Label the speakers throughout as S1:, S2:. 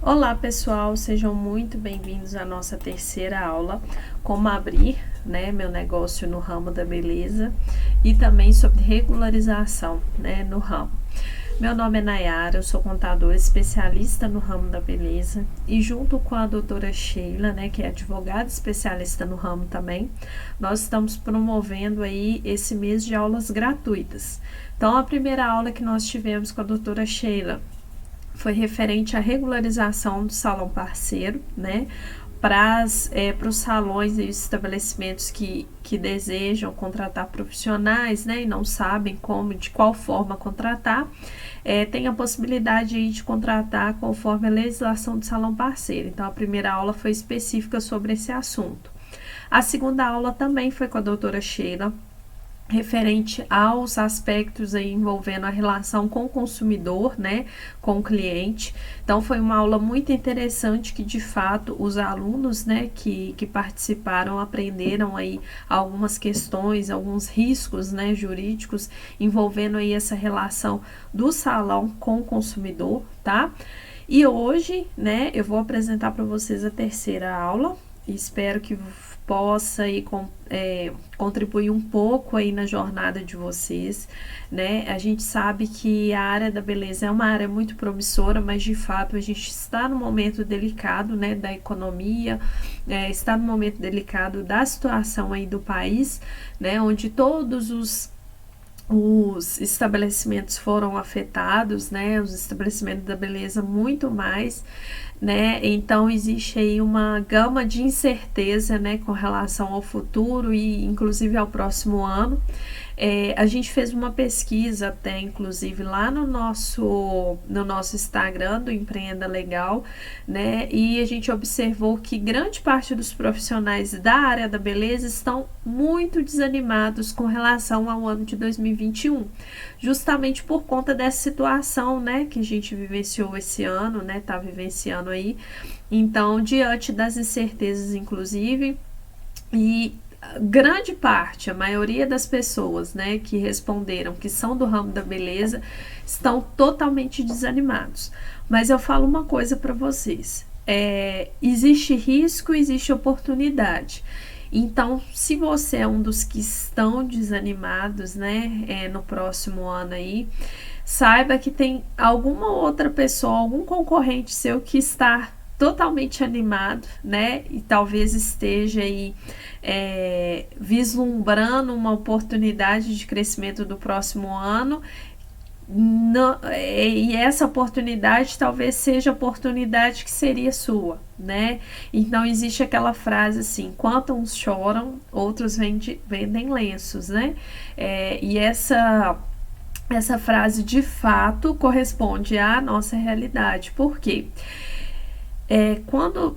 S1: Olá pessoal, sejam muito bem-vindos à nossa terceira aula, como abrir, meu negócio no ramo da beleza e também sobre regularização, no ramo. Meu nome é Nayara, eu sou contadora especialista no ramo da beleza e junto com a doutora Sheila, que é advogada especialista no ramo também, nós estamos promovendo aí esse mês de aulas gratuitas. Então, a primeira aula que nós tivemos com a doutora Sheila foi referente à regularização do salão parceiro, para os salões e estabelecimentos que desejam contratar profissionais, e não sabem de qual forma contratar, tem a possibilidade aí de contratar conforme a legislação do salão parceiro. Então, a primeira aula foi específica sobre esse assunto. A segunda aula também foi com a doutora Sheila, referente aos aspectos aí envolvendo a relação com o consumidor, com o cliente. Então, foi uma aula muito interessante que, de fato, os alunos, que participaram aprenderam aí algumas questões, alguns riscos, jurídicos envolvendo aí essa relação do salão com o consumidor, tá? E hoje, eu vou apresentar para vocês a terceira aula. Espero que possa aí, contribuir um pouco aí na jornada de vocês, A gente sabe que a área da beleza é uma área muito promissora, mas de fato a gente está no momento delicado, da economia, está no momento delicado da situação aí do país, onde todos os estabelecimentos foram afetados, os estabelecimentos da beleza muito mais, então existe aí uma gama de incerteza, com relação ao futuro e inclusive ao próximo ano. A gente fez uma pesquisa até, inclusive, lá no nosso Instagram do Empreenda Legal, e a gente observou que grande parte dos profissionais da área da beleza estão muito desanimados com relação ao ano de 2021, justamente por conta dessa situação, que a gente vivenciou esse ano, tá vivenciando aí. Então, diante das incertezas, inclusive, e grande parte, a maioria das pessoas, que responderam que são do ramo da beleza, estão totalmente desanimados. Mas eu falo uma coisa para vocês, existe risco, existe oportunidade. Então, se você é um dos que estão desanimados, no próximo ano aí, saiba que tem alguma outra pessoa, algum concorrente seu que está totalmente animado, e talvez esteja aí vislumbrando uma oportunidade de crescimento do próximo ano. E essa oportunidade talvez seja a oportunidade que seria sua, Então existe aquela frase assim: enquanto uns choram, outros vendem lenços, E essa frase de fato corresponde à nossa realidade. Por quê?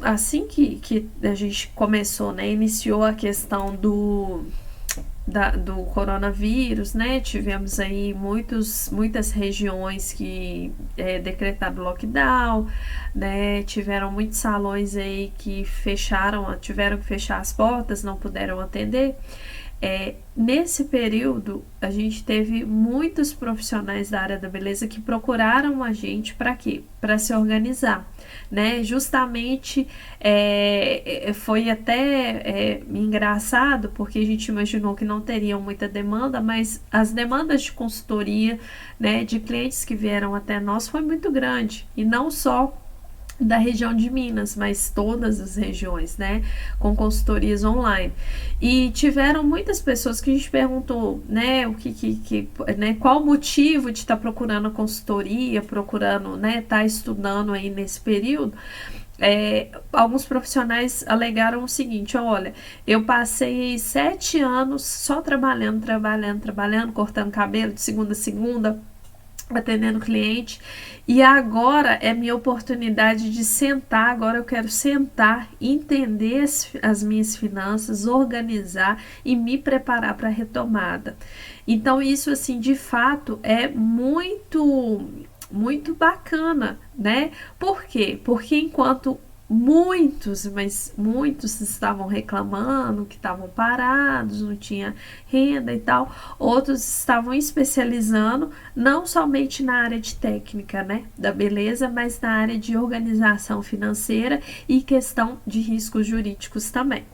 S1: Assim que a gente começou, iniciou a questão do coronavírus, tivemos aí muitas regiões que decretaram lockdown, tiveram muitos salões aí que tiveram que fechar as portas, não puderam atender. Nesse período, a gente teve muitos profissionais da área da beleza que procuraram a gente para quê? Para se organizar, Justamente foi até engraçado, porque a gente imaginou que não teriam muita demanda, mas as demandas de consultoria, de clientes que vieram até nós foi muito grande, e não só da região de Minas, mas todas as regiões, com consultorias online. E tiveram muitas pessoas que a gente perguntou, qual o motivo de estar procurando a consultoria, procurando, estar estudando aí nesse período. Alguns profissionais alegaram o seguinte: olha, eu passei 7 anos só trabalhando, cortando cabelo de segunda a segunda, atendendo cliente, e agora é minha oportunidade de sentar. Agora eu quero sentar, entender as minhas finanças, organizar e me preparar para a retomada. Então isso, assim, de fato é muito bacana, Por quê? Porque enquanto mas muitos estavam reclamando que estavam parados, não tinha renda e tal. Outros estavam especializando não somente na área de técnica, né, da beleza, mas na área de organização financeira e questão de riscos jurídicos também,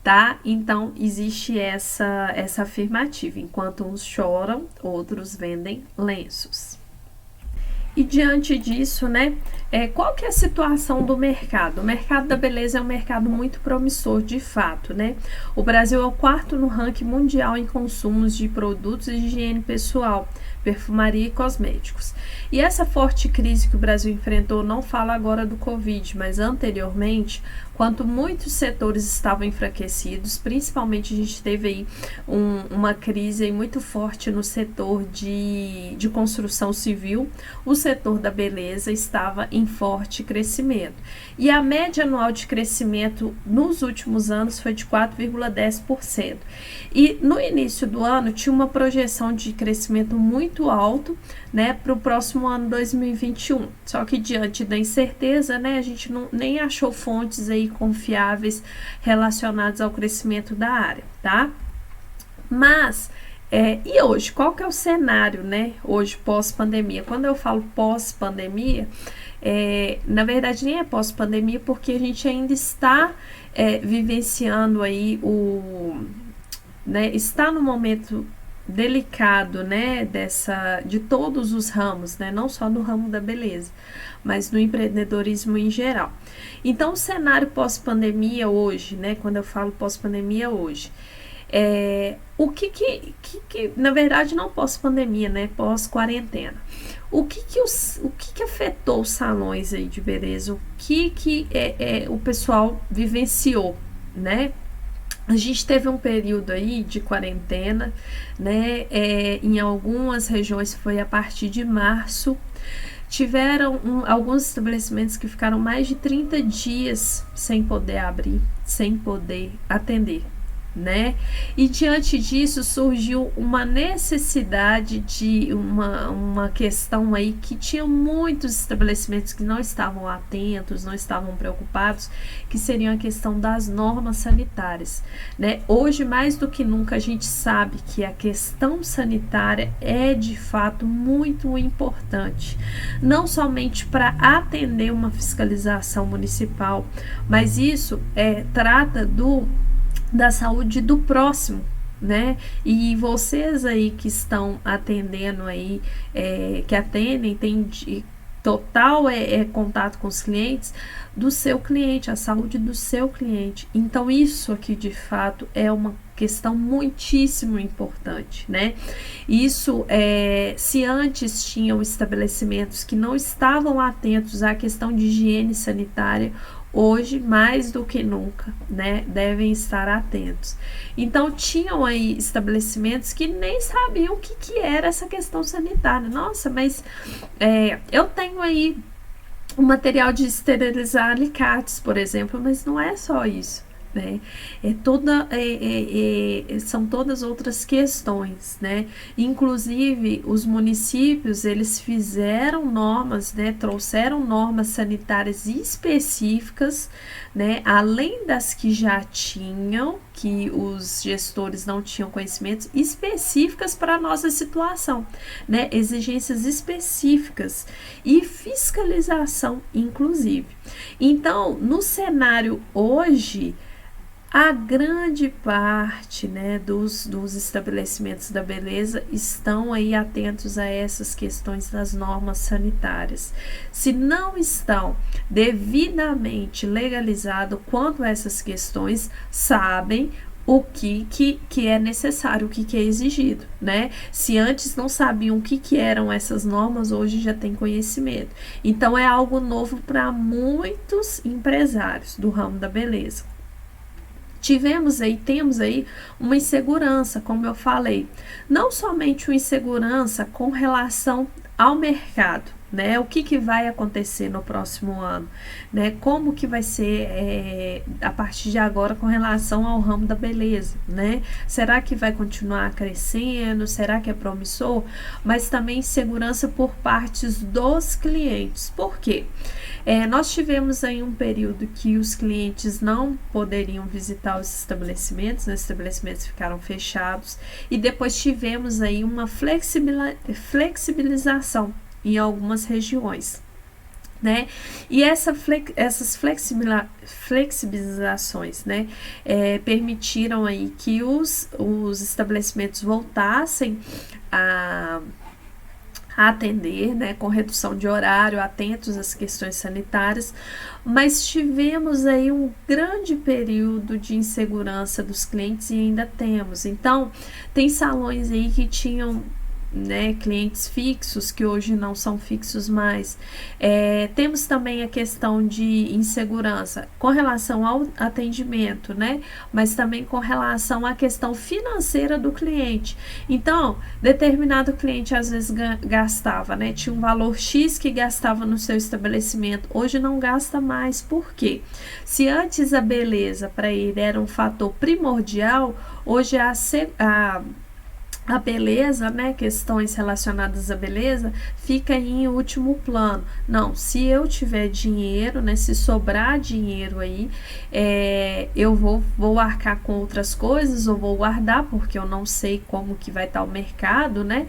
S1: tá? Então existe essa afirmativa: enquanto uns choram, outros vendem lenços. E diante disso, né, qual que é a situação do mercado? O mercado da beleza é um mercado muito promissor, de fato, né? O Brasil é o 4º no ranking mundial em consumos de produtos de higiene pessoal, perfumaria e cosméticos. E essa forte crise que o Brasil enfrentou, não fala agora do Covid, mas anteriormente, quando muitos setores estavam enfraquecidos, principalmente a gente teve aí uma crise aí muito forte no setor de construção civil, o setor da beleza estava em forte crescimento. E a média anual de crescimento nos últimos anos foi de 4,10%. E no início do ano tinha uma projeção de crescimento muito alto, né, para o próximo ano 2021. Só que diante da incerteza, né, a gente nem achou fontes aí confiáveis relacionadas ao crescimento da área, tá? Mas e hoje, qual que é o cenário, né? Hoje, pós-pandemia. Quando eu falo pós-pandemia, na verdade nem é pós-pandemia, porque a gente ainda está vivenciando aí né, está no momento delicado, né, de todos os ramos, né, não só no ramo da beleza, mas no empreendedorismo em geral. Então, o cenário pós-pandemia hoje, né, quando eu falo pós-pandemia hoje, o que na verdade não pós-pandemia, né, pós-quarentena, o que afetou os salões aí de beleza, o que o pessoal vivenciou, né? A gente teve um período aí de quarentena, né? Em algumas regiões foi a partir de março. Tiveram alguns estabelecimentos que ficaram mais de 30 dias sem poder abrir, sem poder atender, né? E diante disso surgiu uma necessidade de uma questão aí que tinha muitos estabelecimentos que não estavam atentos, não estavam preocupados, que seria a questão das normas sanitárias, né? Hoje, mais do que nunca, a gente sabe que a questão sanitária é de fato muito importante, não somente para atender uma fiscalização municipal, mas isso trata da saúde do próximo, né? E vocês aí que estão atendendo aí, que atendem, tem total contato com os clientes, do seu cliente, a saúde do seu cliente. Então, isso aqui de fato é uma questão muitíssimo importante, né? Isso, se antes tinham estabelecimentos que não estavam atentos à questão de higiene sanitária, hoje, mais do que nunca, né, devem estar atentos. Então, tinham aí estabelecimentos que nem sabiam o que era essa questão sanitária. Nossa, mas eu tenho aí um material de esterilizar alicates, por exemplo, mas não é só isso, né? São todas outras questões, né? Inclusive os municípios, eles fizeram normas, né? Trouxeram normas sanitárias específicas, né? Além das que já tinham, que os gestores não tinham conhecimentos, específicas para a nossa situação, né? Exigências específicas e fiscalização, inclusive. Então, no cenário hoje, a grande parte, né, dos estabelecimentos da beleza estão aí atentos a essas questões das normas sanitárias. Se não estão devidamente legalizados quanto a essas questões, sabem o que é necessário, o que é exigido, né? Se antes não sabiam o que eram essas normas, hoje já tem conhecimento. Então, é algo novo para muitos empresários do ramo da beleza. Temos aí uma insegurança, como eu falei, não somente uma insegurança com relação ao mercado, né? O que vai acontecer no próximo ano, né? Como que vai ser a partir de agora com relação ao ramo da beleza, né? Será que vai continuar crescendo? Será que é promissor? Mas também segurança por partes dos clientes. Por quê? Nós tivemos aí um período que os clientes não poderiam visitar os estabelecimentos, né? Os estabelecimentos ficaram fechados, e depois tivemos aí uma flexibilização em algumas regiões, né? E essas flexibilizações, né, permitiram aí que os estabelecimentos voltassem a atender, né, com redução de horário, atentos às questões sanitárias, mas tivemos aí um grande período de insegurança dos clientes e ainda temos. Então, tem salões aí que tinham, né, clientes fixos que hoje não são fixos mais. Temos também a questão de insegurança com relação ao atendimento, né, mas também com relação à questão financeira do cliente. Então, determinado cliente às vezes gastava, né, tinha um valor X que gastava no seu estabelecimento, hoje não gasta mais. Por quê? Se antes a beleza para ele era um fator primordial, hoje a beleza, né, questões relacionadas à beleza, fica em último plano. Não, se eu tiver dinheiro, né, se sobrar dinheiro aí, eu vou arcar com outras coisas, ou vou guardar, porque eu não sei como que vai estar o mercado, né?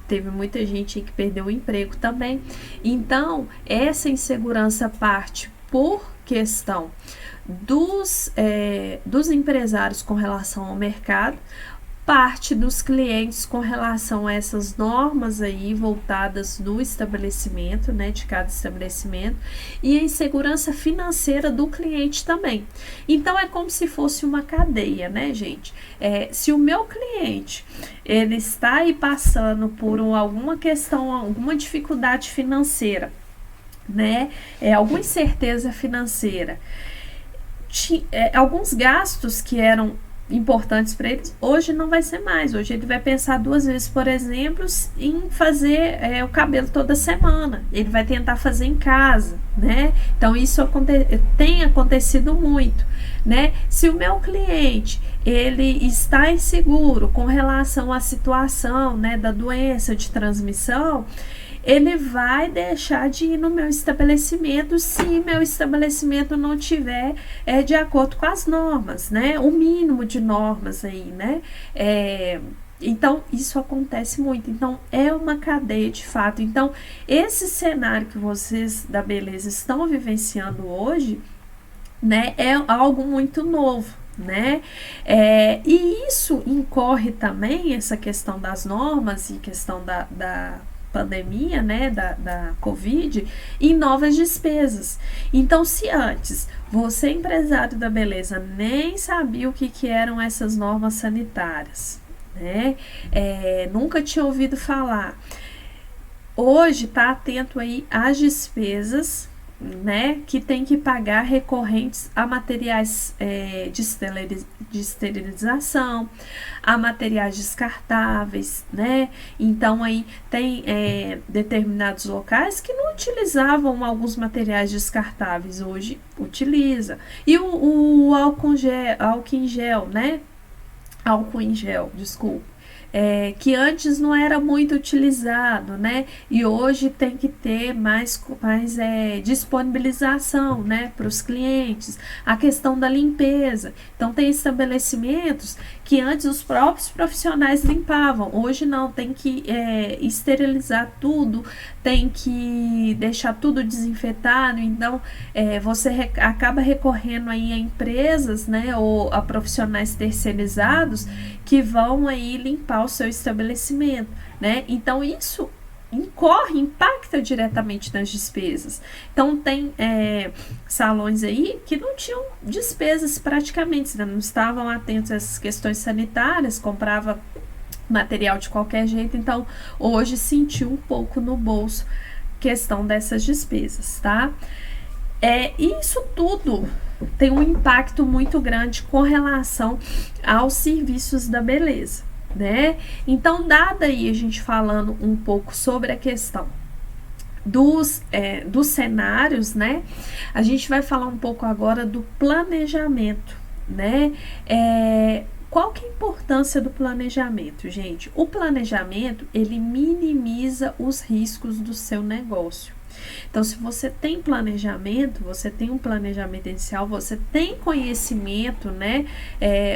S1: Teve muita gente aí que perdeu o emprego também. Então, essa insegurança parte por questão dos empresários com relação ao mercado, parte dos clientes com relação a essas normas aí voltadas no estabelecimento, né, de cada estabelecimento, e a insegurança financeira do cliente também. Então, é como se fosse uma cadeia, né, gente? Se o meu cliente, ele está aí passando por alguma questão, alguma dificuldade financeira, né, alguma incerteza financeira, alguns gastos que eram importantes para eles, hoje não vai ser mais. Hoje ele vai pensar duas vezes, por exemplo, em fazer o cabelo toda semana. Ele vai tentar fazer em casa, né? Então isso tem acontecido muito, né? Se o meu cliente ele está inseguro com relação à situação, né, da doença de transmissão, ele vai deixar de ir no meu estabelecimento se meu estabelecimento não tiver de acordo com as normas, né? O mínimo de normas aí, né? Então, isso acontece muito. Então, é uma cadeia de fato. Então, esse cenário que vocês da beleza estão vivenciando hoje, né, é algo muito novo, né? E isso incorre também, essa questão das normas e questão da pandemia, né, da Covid, em novas despesas. Então, se antes você, empresário da beleza, nem sabia o que eram essas normas sanitárias, né, nunca tinha ouvido falar, hoje está atento aí às despesas, né, que tem que pagar recorrentes a materiais de esterilização, a materiais descartáveis, né? Então aí tem determinados locais que não utilizavam alguns materiais descartáveis, hoje utiliza. E o álcool em gel, né? Álcool em gel, desculpa. Que antes não era muito utilizado, né? E hoje tem que ter mais disponibilização, né, para os clientes. A questão da limpeza. Então, tem estabelecimentos que antes os próprios profissionais limpavam. Hoje não, tem que esterilizar tudo, tem que deixar tudo desinfetado. Então, você acaba recorrendo aí a empresas, né, ou a profissionais terceirizados que vão aí limpar o seu estabelecimento, né? Então, isso impacta diretamente nas despesas. Então, tem salões aí que não tinham despesas praticamente, não estavam atentos a essas questões sanitárias, comprava material de qualquer jeito. Então, hoje sentiu um pouco no bolso questão dessas despesas, tá? Isso tudo tem um impacto muito grande com relação aos serviços da beleza, né? Então, dada aí a gente falando um pouco sobre a questão dos cenários, né? A gente vai falar um pouco agora do planejamento, né? Qual que é a importância do planejamento, gente? O planejamento, ele minimiza os riscos do seu negócio. Então, se você tem planejamento, você tem um planejamento inicial, você tem conhecimento, né?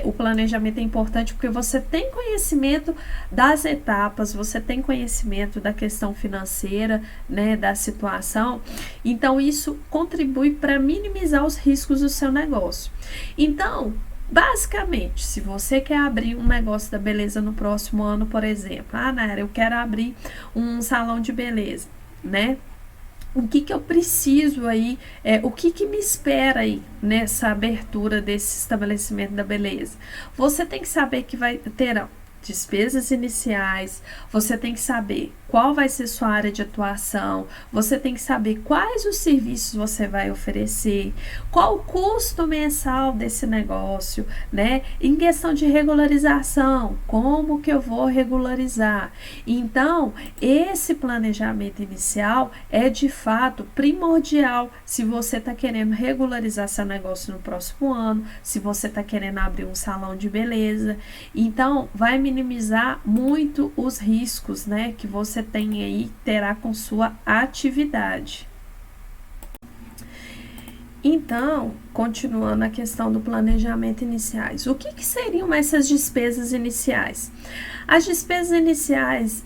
S1: O planejamento é importante porque você tem conhecimento das etapas, você tem conhecimento da questão financeira, né? Da situação. Então, isso contribui para minimizar os riscos do seu negócio. Então, basicamente, se você quer abrir um negócio da beleza no próximo ano, por exemplo, Nayara, eu quero abrir um salão de beleza, né? O que eu preciso aí, o que me espera aí nessa abertura desse estabelecimento da beleza? Você tem que saber que vai ter despesas iniciais, você tem que saber qual vai ser sua área de atuação, você tem que saber quais os serviços você vai oferecer, qual o custo mensal desse negócio, né? Em questão de regularização, como que eu vou regularizar? Então, esse planejamento inicial é de fato primordial se você está querendo regularizar seu negócio no próximo ano, se você está querendo abrir um salão de beleza. Então, vai minimizar muito os riscos, né, que você tem aí, terá com sua atividade. Então, continuando a questão do planejamento iniciais, o que seriam essas despesas iniciais? As despesas iniciais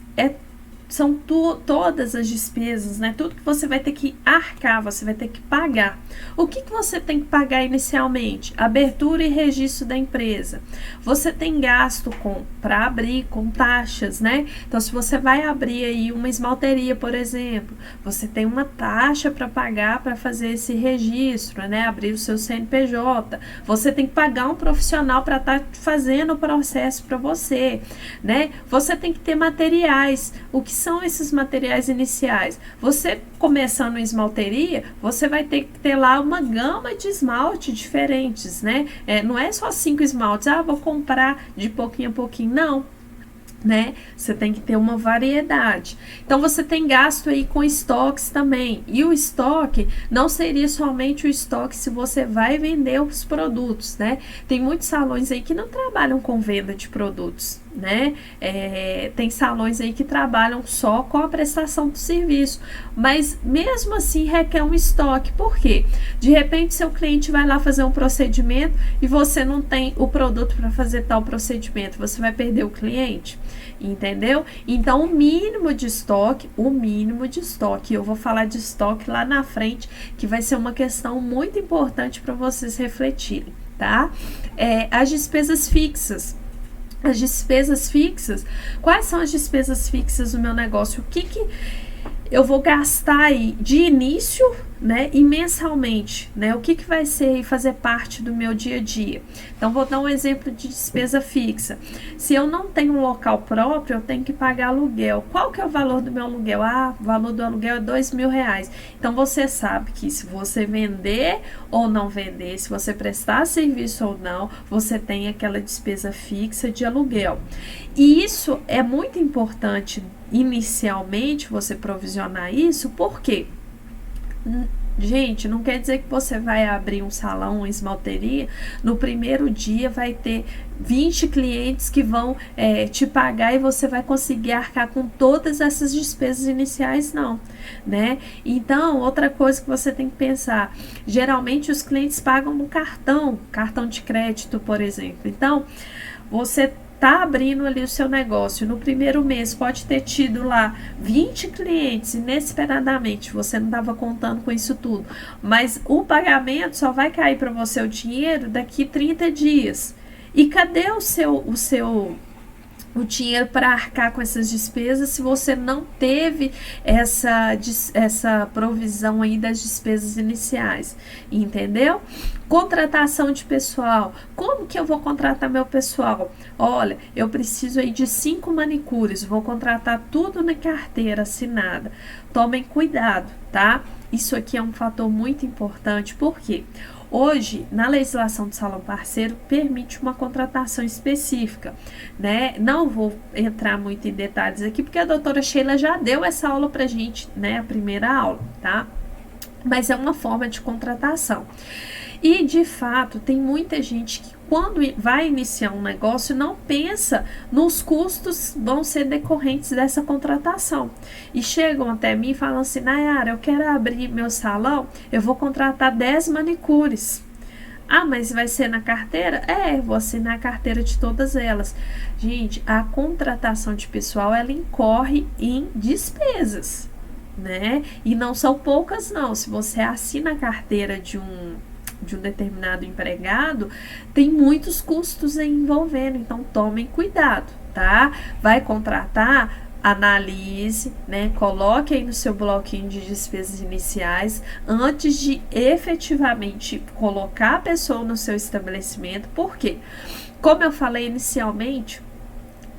S1: são todas as despesas, né? Tudo que você vai ter que arcar, você vai ter que pagar. O que você tem que pagar inicialmente? Abertura e registro da empresa. Você tem gasto para abrir, com taxas, né? Então, se você vai abrir aí uma esmalteria, por exemplo, você tem uma taxa para pagar para fazer esse registro, né? Abrir o seu CNPJ. Você tem que pagar um profissional para estar fazendo o processo para você, né? Você tem que ter materiais. O que são esses materiais iniciais? Você começando em esmalteria, você vai ter que ter lá uma gama de esmalte diferentes, né? Não é só 5 esmaltes, vou comprar de pouquinho a pouquinho, não. Né? Você tem que ter uma variedade. Então, você tem gasto aí com estoques também. E o estoque não seria somente o estoque se você vai vender os produtos, né? Tem muitos salões aí que não trabalham com venda de produtos, né? Tem salões aí que trabalham só com a prestação do serviço, mas mesmo assim requer um estoque. Por quê? De repente, seu cliente vai lá fazer um procedimento e você não tem o produto para fazer tal procedimento, você vai perder o cliente. Entendeu? Então, o mínimo de estoque, eu vou falar de estoque lá na frente, que vai ser uma questão muito importante para vocês refletirem, tá? As despesas fixas. As despesas fixas, quais são as despesas fixas do meu negócio? O que eu vou gastar aí de início, né, e mensalmente, né? O que vai ser e fazer parte do meu dia a dia? Então, vou dar um exemplo de despesa fixa. Se eu não tenho um local próprio, eu tenho que pagar aluguel. Qual que é o valor do meu aluguel? O valor do aluguel é R$2.000. Então, você sabe que se você vender ou não vender, se você prestar serviço ou não, você tem aquela despesa fixa de aluguel. E isso é muito importante inicialmente, você provisionar isso, porque, gente, não quer dizer que você vai abrir um salão, uma esmalteria, no primeiro dia vai ter 20 clientes que vão te pagar e você vai conseguir arcar com todas essas despesas iniciais, não, né? Então, outra coisa que você tem que pensar, geralmente os clientes pagam no cartão de crédito, por exemplo. Então, você está abrindo ali o seu negócio, no primeiro mês pode ter tido lá 20 clientes, inesperadamente, você não estava contando com isso tudo, mas o pagamento só vai cair para você o dinheiro daqui 30 dias. E cadê o dinheiro para arcar com essas despesas se você não teve essa provisão aí das despesas iniciais, entendeu? Contratação de pessoal. Como que eu vou contratar meu pessoal? Olha, eu preciso aí de 5 manicures, vou contratar tudo na carteira assinada. Tomem cuidado, tá? isso aqui é um fator muito importante, porque hoje, na legislação do salão parceiro, permite uma contratação específica, né? Não vou entrar muito em detalhes aqui, porque a doutora Sheila já deu essa aula pra gente, né? A primeira aula, tá? Mas é uma forma de contratação. E, de fato, tem muita gente que quando vai iniciar um negócio não pensa nos custos vão ser decorrentes dessa contratação. E chegam até mim e falam assim, Nayara, eu quero abrir meu salão, eu vou contratar 10 manicures. Ah, mas vai ser na carteira? Vou assinar a carteira de todas elas. Gente, a contratação de pessoal, ela incorre em despesas, né? E não são poucas, não. Se você assina a carteira de um determinado empregado, tem muitos custos envolvendo, então tomem cuidado, tá? Vai contratar, analise, né? Coloque aí no seu bloquinho de despesas iniciais antes de efetivamente colocar a pessoa no seu estabelecimento, porque, como eu falei inicialmente,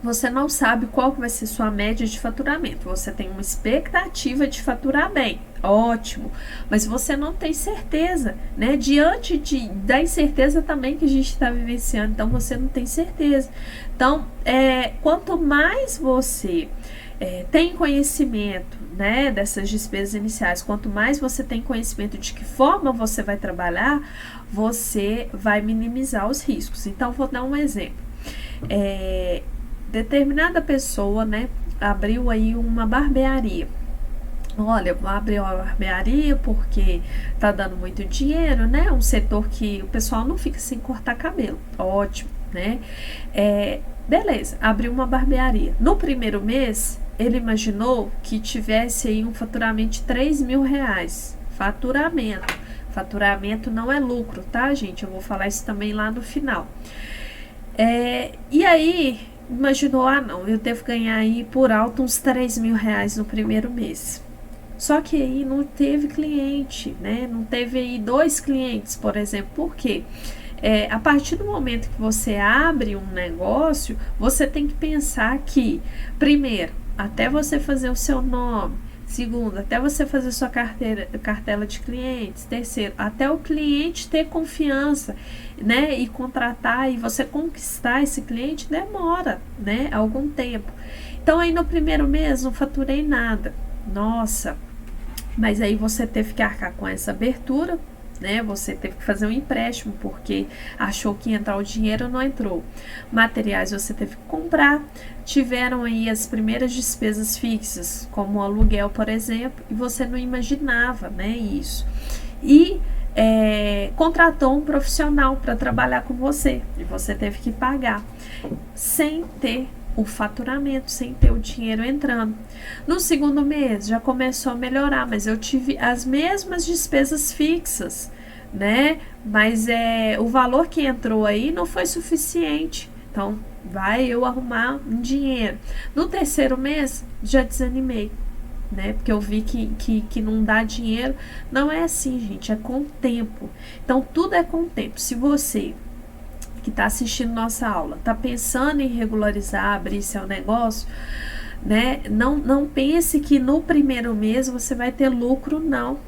S1: você não sabe qual vai ser sua média de faturamento. Você tem uma expectativa de faturar bem, ótimo, mas você não tem certeza, né? Diante da incerteza também que a gente está vivenciando, então você não tem certeza. Então, quanto mais você tem conhecimento, né, dessas despesas iniciais, quanto mais você tem conhecimento de que forma você vai trabalhar, você vai minimizar os riscos. Então, vou dar um exemplo. Determinada pessoa, né, abriu aí uma barbearia. Olha, vou abrir uma barbearia porque tá dando muito dinheiro, né? Um setor que o pessoal não fica sem cortar cabelo. Ótimo, né? Beleza, abriu uma barbearia. No primeiro mês, ele imaginou que tivesse aí um faturamento de 3 mil reais. Faturamento. Faturamento não é lucro, tá, gente? Eu vou falar isso também lá no final. E aí, imaginou, não, eu devo ganhar aí por alto uns 3 mil reais no primeiro mês. Só que aí não teve cliente, né? Não teve aí 2 clientes, por exemplo. Por quê? A partir do momento que você abre um negócio, você tem que pensar que, primeiro, até você fazer o seu nome, segundo, até você fazer sua cartela de clientes, terceiro, até o cliente ter confiança, né, e contratar e você conquistar esse cliente demora, né, algum tempo. Então aí no primeiro mês não faturei nada, nossa, mas aí você teve que arcar com essa abertura, né? Você teve que fazer um empréstimo porque achou que ia entrar o dinheiro, não entrou. Materiais você teve que comprar. Tiveram aí as primeiras despesas fixas, como o aluguel, por exemplo, e você não imaginava, né, isso. E contratou um profissional para trabalhar com você e você teve que pagar sem ter o faturamento, sem ter o dinheiro entrando. No segundo mês já começou a melhorar, mas eu tive as mesmas despesas fixas, né? Mas o valor que entrou aí não foi suficiente. Então, vai eu arrumar um dinheiro. No terceiro mês, já desanimei, né? Porque eu vi que não dá dinheiro. Não é assim, gente, é com o tempo. Então, tudo é com o tempo. Se você que está assistindo nossa aula, está pensando em regularizar, abrir seu negócio, né? Não pense que no primeiro mês você vai ter lucro, não.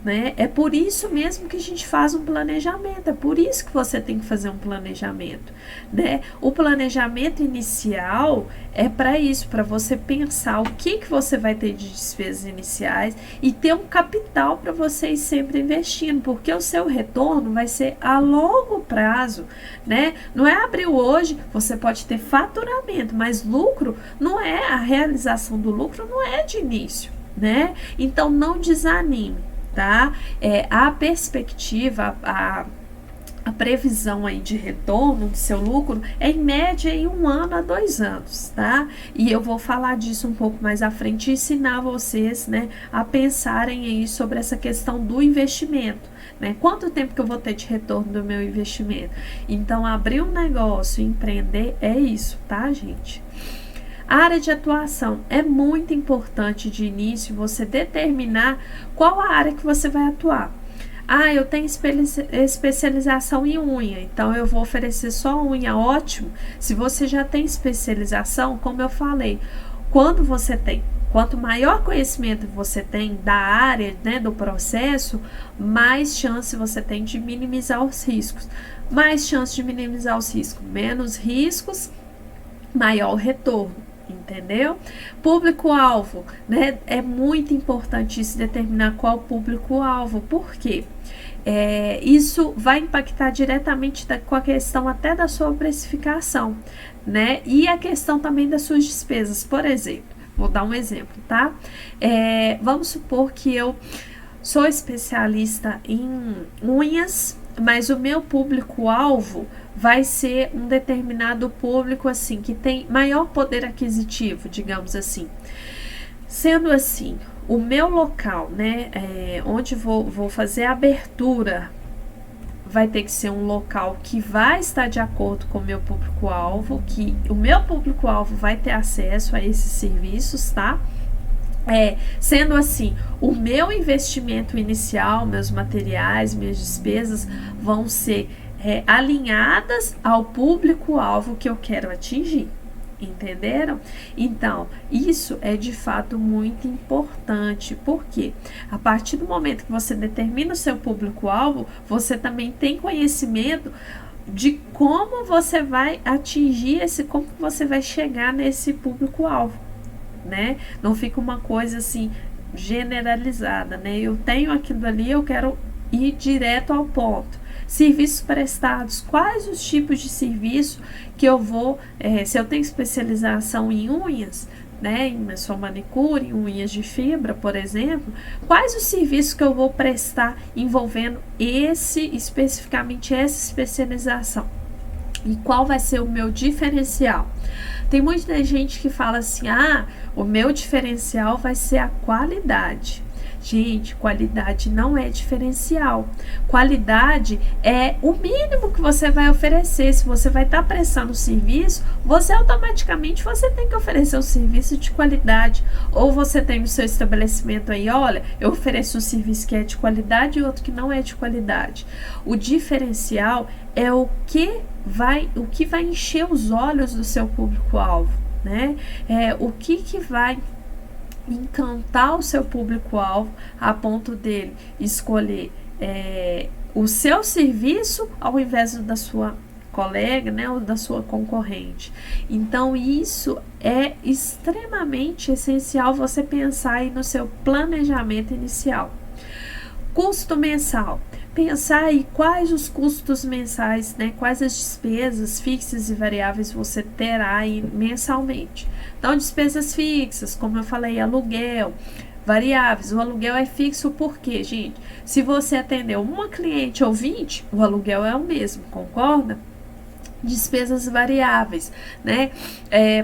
S1: Né? É por isso mesmo que a gente faz um planejamento, é por isso que você tem que fazer um planejamento, né? O planejamento inicial é para isso, para você pensar o que você vai ter de despesas iniciais e ter um capital para você ir sempre investindo, porque o seu retorno vai ser a longo prazo, né? Não é abrir hoje, você pode ter faturamento, mas lucro não é, a realização do lucro não é de início, né? Então não desanime. Tá? A perspectiva, a previsão aí de retorno do seu lucro é em média em 1 ano a 2 anos, tá? E eu vou falar disso um pouco mais à frente e ensinar vocês, né, a pensarem aí sobre essa questão do investimento, né? Quanto tempo que eu vou ter de retorno do meu investimento? Então, abrir um negócio, empreender é isso, tá, gente? A área de atuação é muito importante de início você determinar qual a área que você vai atuar. Ah, eu tenho especialização em unha, então eu vou oferecer só unha, ótimo. Se você já tem especialização, como eu falei, quando você tem Quanto maior conhecimento você tem da área, né, do processo, mais chance você tem de minimizar os riscos. Mais chance de minimizar os riscos, menos riscos, maior retorno, entendeu? Público-alvo, né? É muito importante isso, determinar qual público-alvo. Por quê? Isso vai impactar diretamente com a questão até da sua precificação, né? E a questão também das suas despesas. Por exemplo, vou dar um exemplo, tá? Vamos supor que eu sou especialista em unhas, mas o meu público-alvo vai ser um determinado público assim que tem maior poder aquisitivo, digamos assim. Sendo assim, o meu local, né, onde vou fazer a abertura, vai ter que ser um local que vai estar de acordo com o meu público-alvo, que o meu público-alvo vai ter acesso a esses serviços, tá? Sendo assim, o meu investimento inicial, meus materiais, minhas despesas vão ser alinhadas ao público-alvo que eu quero atingir. Entenderam? Então, isso é de fato muito importante, porque a partir do momento que você determina o seu público-alvo, você também tem conhecimento de como você vai atingir como você vai chegar nesse público-alvo, né? Não fica uma coisa assim generalizada, né? Eu tenho aquilo ali, eu quero ir direto ao ponto. Serviços prestados, quais os tipos de serviço que eu vou, se eu tenho especialização em unhas, né, em só manicure, em unhas de fibra, por exemplo, quais os serviços que eu vou prestar envolvendo especificamente essa especialização? E qual vai ser o meu diferencial? Tem muita gente que fala assim, o meu diferencial vai ser a qualidade. Gente, qualidade não é diferencial. Qualidade é o mínimo que você vai oferecer. Se você vai estar prestando serviço, você automaticamente tem que oferecer um serviço de qualidade. Ou você tem no seu estabelecimento aí, olha, eu ofereço um serviço que é de qualidade e outro que não é de qualidade. O diferencial é o que vai encher os olhos do seu público-alvo, né? O que vai encantar o seu público-alvo a ponto dele escolher o seu serviço ao invés da sua colega, né, ou da sua concorrente. Então isso é extremamente essencial você pensar aí no seu planejamento inicial. Custo mensal. Pensar aí quais os custos mensais, né, quais as despesas fixas e variáveis você terá aí mensalmente. Então, despesas fixas, como eu falei, aluguel, variáveis. O aluguel é fixo porque, gente, se você atender uma cliente ou 20, o aluguel é o mesmo, concorda? Despesas variáveis, né?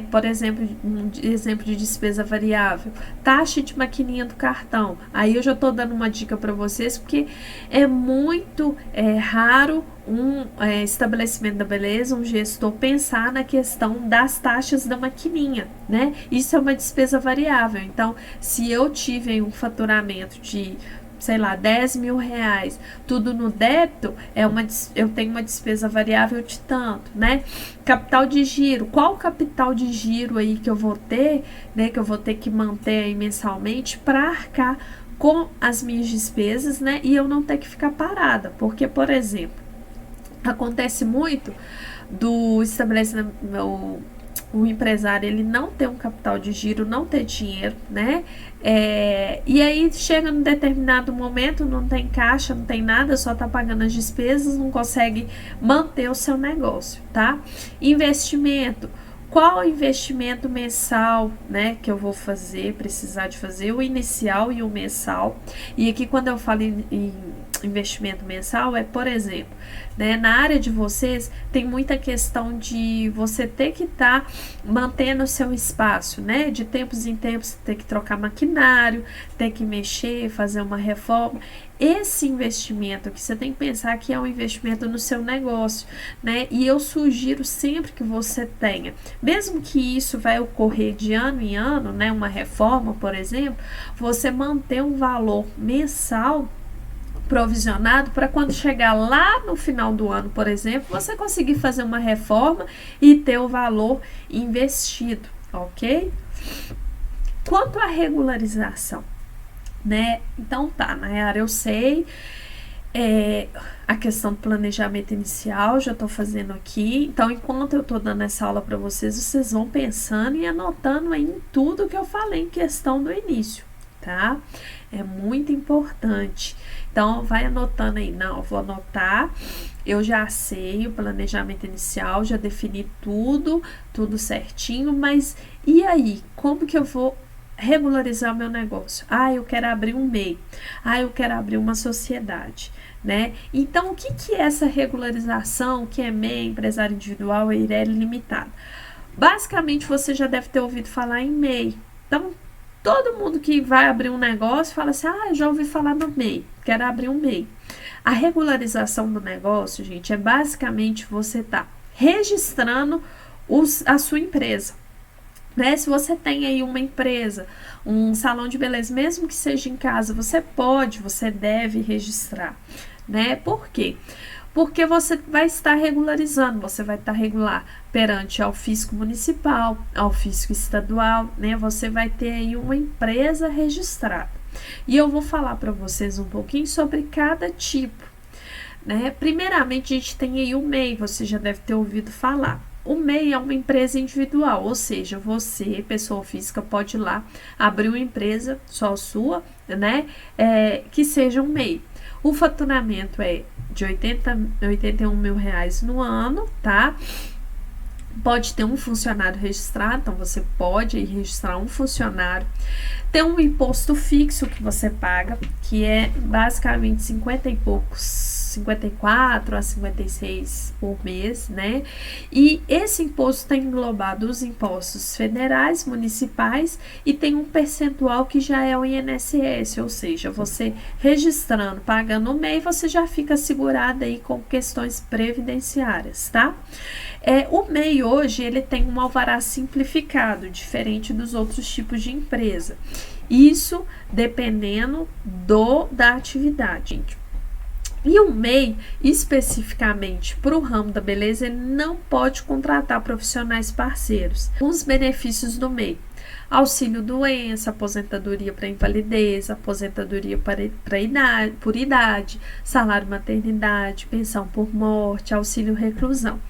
S1: Por exemplo, um exemplo de despesa variável, taxa de maquininha do cartão. Aí eu já tô dando uma dica para vocês, porque é muito raro um estabelecimento da beleza, um gestor pensar na questão das taxas da maquininha, né? Isso é uma despesa variável. Então, se eu tive um faturamento de, sei lá, 10 mil reais, tudo no débito, eu tenho uma despesa variável de tanto, né? Capital de giro, qual capital de giro aí que eu vou ter, né? Que eu vou ter que manter aí mensalmente para arcar com as minhas despesas, né? E eu não ter que ficar parada, porque, por exemplo, acontece muito do estabelecimento, o empresário ele não ter um capital de giro, não ter dinheiro, né? E aí chega num determinado momento, não tem caixa, não tem nada, só tá pagando as despesas, não consegue manter o seu negócio, tá? Investimento. Qual investimento mensal, né, que eu vou precisar de fazer, o inicial e o mensal. E aqui quando eu falo em investimento mensal, por exemplo, né, na área de vocês tem muita questão de você ter que estar mantendo o seu espaço, né, de tempos em tempos ter que trocar maquinário, ter que mexer, fazer uma reforma. Esse investimento que você tem que pensar que é um investimento no seu negócio, né? E eu sugiro sempre que você tenha, mesmo que isso vai ocorrer de ano em ano, né? Uma reforma, por exemplo, você manter um valor mensal provisionado para quando chegar lá no final do ano, por exemplo, você conseguir fazer uma reforma e ter o valor investido, ok? Quanto à regularização, né? Então tá, Nayara, eu sei a questão do planejamento inicial, já tô fazendo aqui. Então, enquanto eu tô dando essa aula para vocês, vocês vão pensando e anotando aí em tudo que eu falei em questão do início, tá? É muito importante. Então, vai anotando aí. Não, eu vou anotar. Eu já sei o planejamento inicial, já defini tudo certinho, mas e aí? Como que eu vou regularizar o meu negócio? Eu quero abrir um MEI. Eu quero abrir uma sociedade, né? Então, o que é essa regularização? O que é MEI, empresário individual, EIRELI limitada? Basicamente, você já deve ter ouvido falar em MEI. Então, todo mundo que vai abrir um negócio fala assim, eu já ouvi falar no MEI, quero abrir um MEI. A regularização do negócio, gente, é basicamente você tá registrando a sua empresa. Né? Se você tem aí uma empresa, um salão de beleza, mesmo que seja em casa, você deve registrar, né? Por quê? Porque você vai estar regularizando, você vai estar regular perante ao fisco municipal, ao fisco estadual, né? Você vai ter aí uma empresa registrada. E eu vou falar para vocês um pouquinho sobre cada tipo, né? Primeiramente, a gente tem aí o MEI, você já deve ter ouvido falar. O MEI é uma empresa individual, ou seja, você, pessoa física, pode ir lá abrir uma empresa só sua, né? Que seja um MEI. O faturamento é de 81 mil reais no ano, tá? Pode ter um funcionário registrado, então você pode registrar um funcionário. Tem um imposto fixo que você paga, que é basicamente 54 a 56 por mês, né? E esse imposto está englobado os impostos federais, municipais e tem um percentual que já é o INSS, ou seja, você registrando, pagando o MEI, você já fica segurado aí com questões previdenciárias, tá? O MEI hoje ele tem um alvará simplificado, diferente dos outros tipos de empresa. Isso dependendo da atividade. E o MEI, especificamente para o ramo da beleza, ele não pode contratar profissionais parceiros. Os benefícios do MEI: auxílio doença, aposentadoria para invalidez, aposentadoria por idade, salário maternidade, pensão por morte, auxílio reclusão.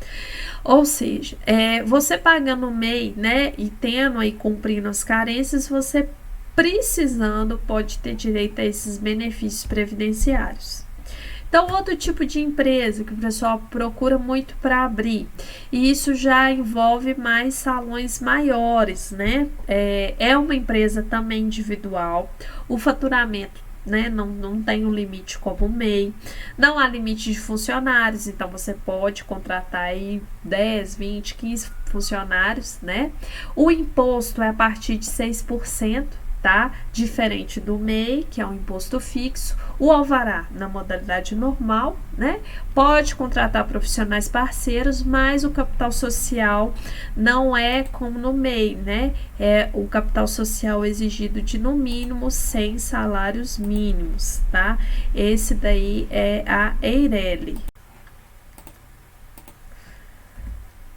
S1: Ou seja, você pagando o MEI, né, e tendo aí, cumprindo as carências, você precisando pode ter direito a esses benefícios previdenciários. Então, outro tipo de empresa que o pessoal procura muito para abrir, e isso já envolve mais salões maiores, né? É uma empresa também individual, o faturamento, né, não tem um limite como o MEI, não há limite de funcionários, então você pode contratar aí 10, 20, 15 funcionários, né? O imposto é a partir de 6%, tá? Diferente do MEI, que é um imposto fixo. O alvará na modalidade normal, né? Pode contratar profissionais parceiros, mas o capital social não é como no MEI, né? É o capital social exigido de no mínimo 100 salários mínimos, tá? Esse daí é a EIRELI.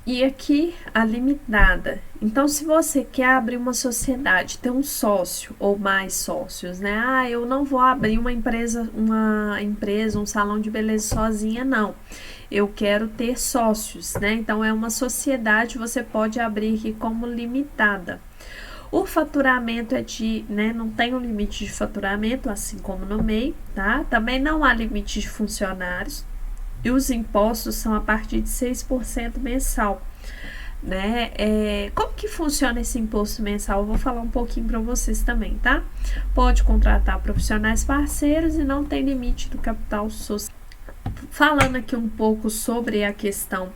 S1: E aqui a limitada. Então, se você quer abrir uma sociedade, ter um sócio ou mais sócios, né? Eu não vou abrir uma empresa, um salão de beleza sozinha, não. Eu quero ter sócios, né? Então, é uma sociedade, você pode abrir aqui como limitada. O faturamento não tem um limite de faturamento, assim como no MEI, tá? Também não há limite de funcionários. E os impostos são a partir de 6% mensal, né? Como que funciona esse imposto mensal? Eu vou falar um pouquinho para vocês também, tá? Pode contratar profissionais parceiros e não tem limite do capital social. Falando aqui um pouco sobre a questão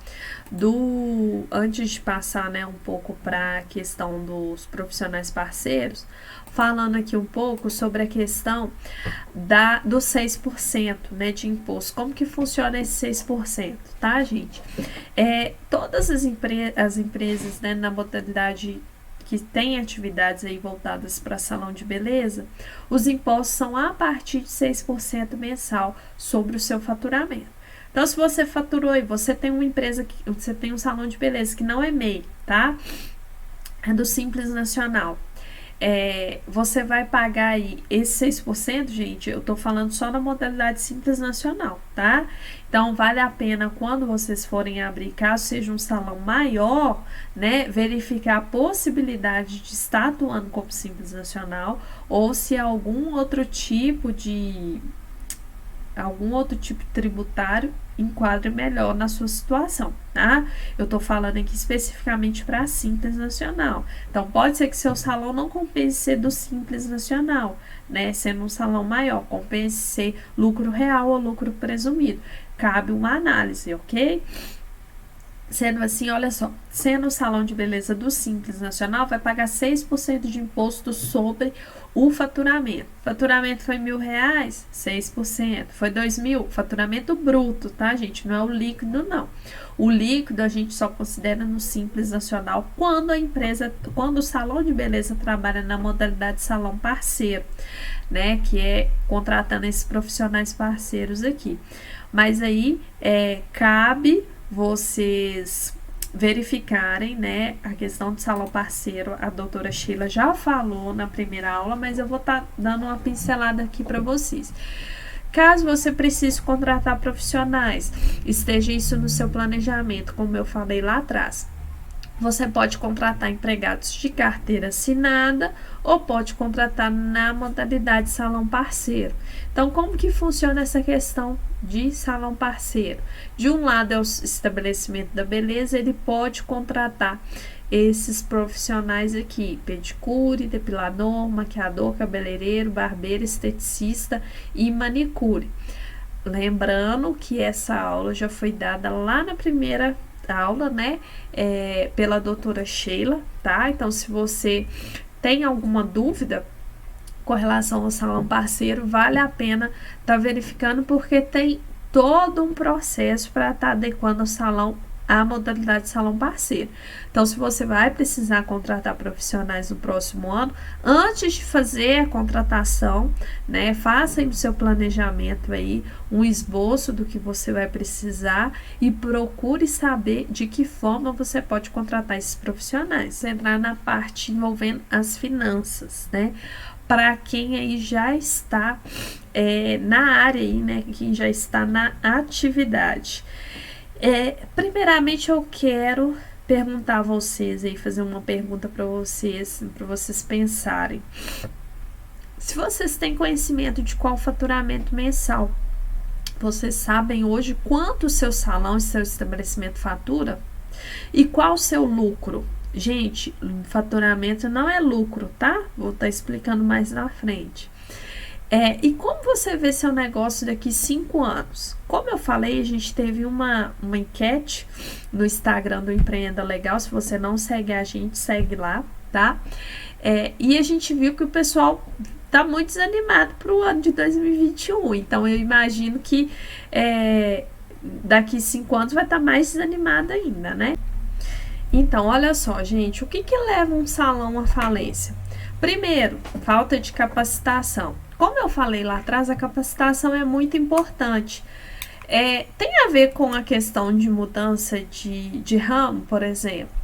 S1: antes de passar, né, um pouco para a questão dos profissionais parceiros, falando aqui um pouco sobre a questão dos 6%, né, de imposto. Como que funciona esse 6%, tá, gente? Todas as empresas, né, na modalidade que tem atividades aí voltadas para salão de beleza, os impostos são a partir de 6% mensal sobre o seu faturamento. Então, se você faturou e você tem uma empresa, você tem um salão de beleza que não é MEI, tá? É do Simples Nacional. você vai pagar aí esse 6%, gente, eu tô falando só na modalidade Simples Nacional, tá? Então, vale a pena quando vocês forem abrir, caso seja um salão maior, né, verificar a possibilidade de estar atuando como Simples Nacional ou se algum outro tipo tributário enquadre melhor na sua situação, tá? Eu tô falando aqui especificamente para Simples Nacional. Então, pode ser que seu salão não compense ser do Simples Nacional, né? Sendo um salão maior, compense ser lucro real ou lucro presumido. Cabe uma análise, ok? Sendo assim, olha só, sendo o salão de beleza do Simples Nacional, vai pagar 6% de imposto sobre o faturamento. Faturamento foi R$1.000, 6%. Foi 2.000, faturamento bruto, tá, gente? Não é o líquido, não. O líquido a gente só considera no Simples Nacional quando o salão de beleza trabalha na modalidade salão parceiro, né? Que é contratando esses profissionais parceiros aqui. Mas aí, cabe vocês verificarem, né, a questão do salão parceiro. A doutora Sheila já falou na primeira aula, mas eu vou estar dando uma pincelada aqui para vocês. Caso você precise contratar profissionais, esteja isso no seu planejamento, como eu falei lá atrás. Você pode contratar empregados de carteira assinada ou pode contratar na modalidade salão parceiro. Então, como que funciona essa questão de salão parceiro? De um lado é o estabelecimento da beleza, ele pode contratar esses profissionais aqui: pedicure, depilador, maquiador, cabeleireiro, barbeiro, esteticista e manicure. Lembrando que essa aula já foi dada lá na primeira aula, né, pela doutora Sheila, tá? Então, se você tem alguma dúvida com relação ao salão parceiro, vale a pena estar verificando, porque tem todo um processo para estar adequando o salão à modalidade salão parceiro. Então, se você vai precisar contratar profissionais no próximo ano, antes de fazer a contratação, né, faça aí o seu planejamento aí, um esboço do que você vai precisar e procure saber de que forma você pode contratar esses profissionais. Entrar na parte envolvendo as finanças, né? Para quem aí já está na área aí, né? Quem já está na atividade. Primeiramente eu quero perguntar a vocês aí, fazer uma pergunta para vocês pensarem. Se vocês têm conhecimento de qual faturamento mensal, vocês sabem hoje quanto o seu salão e seu estabelecimento fatura? E qual o seu lucro? Gente, faturamento não é lucro, tá? Vou estar explicando mais na frente. E como você vê seu negócio daqui 5 anos? Como eu falei, a gente teve uma enquete no Instagram do Empreenda Legal. Se você não segue a gente, segue lá, tá? E a gente viu que o pessoal tá muito desanimado para o ano de 2021. Então, eu imagino que daqui 5 anos vai estar mais desanimado ainda, né? Então, olha só, gente, o que leva um salão à falência? Primeiro, falta de capacitação. Como eu falei lá atrás, a capacitação é muito importante. Tem a ver com a questão de mudança de ramo, por exemplo.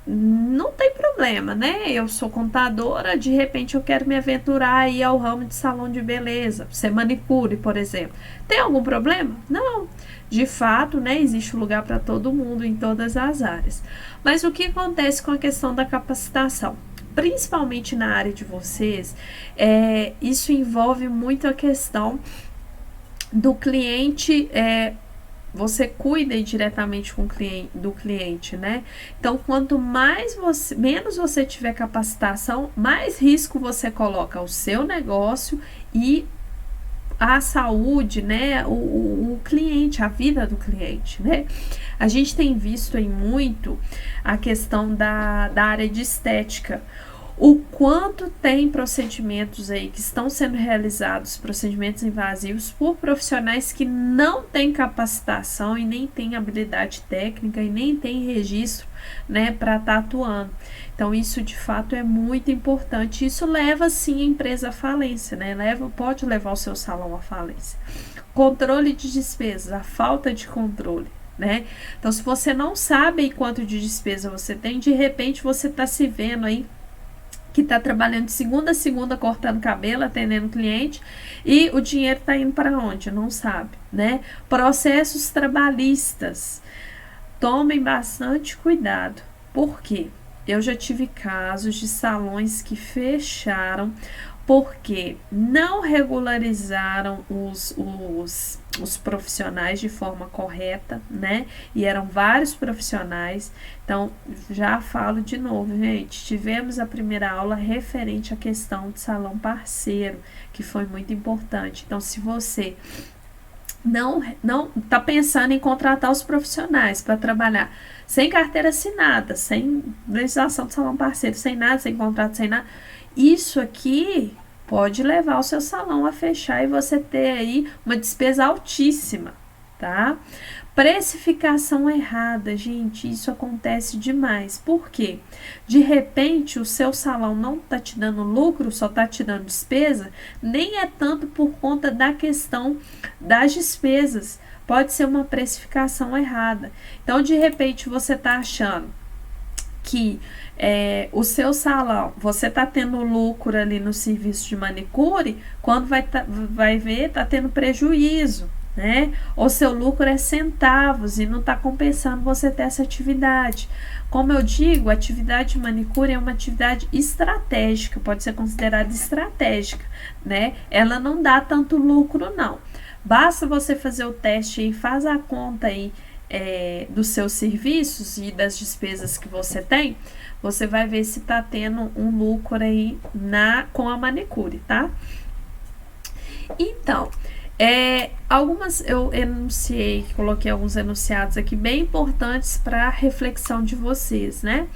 S1: Não tem problema, né? Eu sou contadora, de repente eu quero me aventurar aí ao ramo de salão de beleza, ser manicure, por exemplo. Tem algum problema? Não. De fato, né, existe lugar para todo mundo em todas as áreas. Mas o que acontece com a questão da capacitação? Principalmente na área de vocês, isso envolve muito a questão do cliente. Você cuida diretamente do cliente, né? Então, quanto menos você tiver capacitação, mais risco você coloca o seu negócio e a saúde, né? O cliente, a vida do cliente, né? A gente tem visto aí muito a questão da área de estética. O quanto tem procedimentos aí que estão sendo realizados, procedimentos invasivos, por profissionais que não têm capacitação e nem têm habilidade técnica e nem têm registro, né, para estar atuando. Então, isso de fato é muito importante. Isso leva sim a empresa à falência, né? Pode levar o seu salão à falência. Controle de despesas, a falta de controle, né? Então, se você não sabe quanto de despesa você tem, de repente você está se vendo aí que está trabalhando de segunda a segunda, cortando cabelo, atendendo cliente, e o dinheiro está indo para onde? Não sabe, né? Processos trabalhistas. Tomem bastante cuidado. Por quê? Eu já tive casos de salões que fecharam porque não regularizaram os profissionais de forma correta, né? E eram vários profissionais. Então, já falo de novo, gente. Tivemos a primeira aula referente à questão de salão parceiro, que foi muito importante. Então, se você não está pensando em contratar os profissionais para trabalhar sem carteira assinada, sem legislação de salão parceiro, sem nada, sem contrato, sem nada, isso aqui pode levar o seu salão a fechar e você ter aí uma despesa altíssima, tá? Precificação errada, gente, isso acontece demais. Por quê? De repente, o seu salão não está te dando lucro, só está te dando despesa, nem é tanto por conta da questão das despesas. Pode ser uma precificação errada. Então, de repente, você está achando que o seu salão, você está tendo lucro ali no serviço de manicure, quando vai ver, está tendo prejuízo, né? O seu lucro é centavos e não está compensando você ter essa atividade. Como eu digo, a atividade de manicure é uma atividade estratégica, pode ser considerada estratégica, né? Ela não dá tanto lucro, não. Basta você fazer o teste e faz a conta aí dos seus serviços e das despesas que você tem, você vai ver se está tendo um lucro aí com a manicure, tá? Então, eu enunciei, coloquei alguns enunciados aqui bem importantes para a reflexão de vocês, né?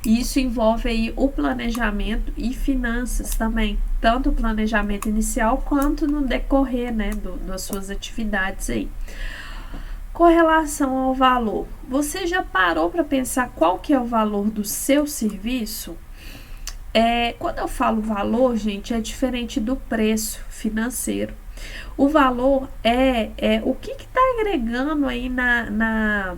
S1: E isso envolve aí o planejamento e finanças também, tanto o planejamento inicial quanto no decorrer, né, das suas atividades aí. Com relação ao valor, você já parou para pensar qual que é o valor do seu serviço? Quando eu falo valor, gente, é diferente do preço financeiro. O valor é o que está agregando aí na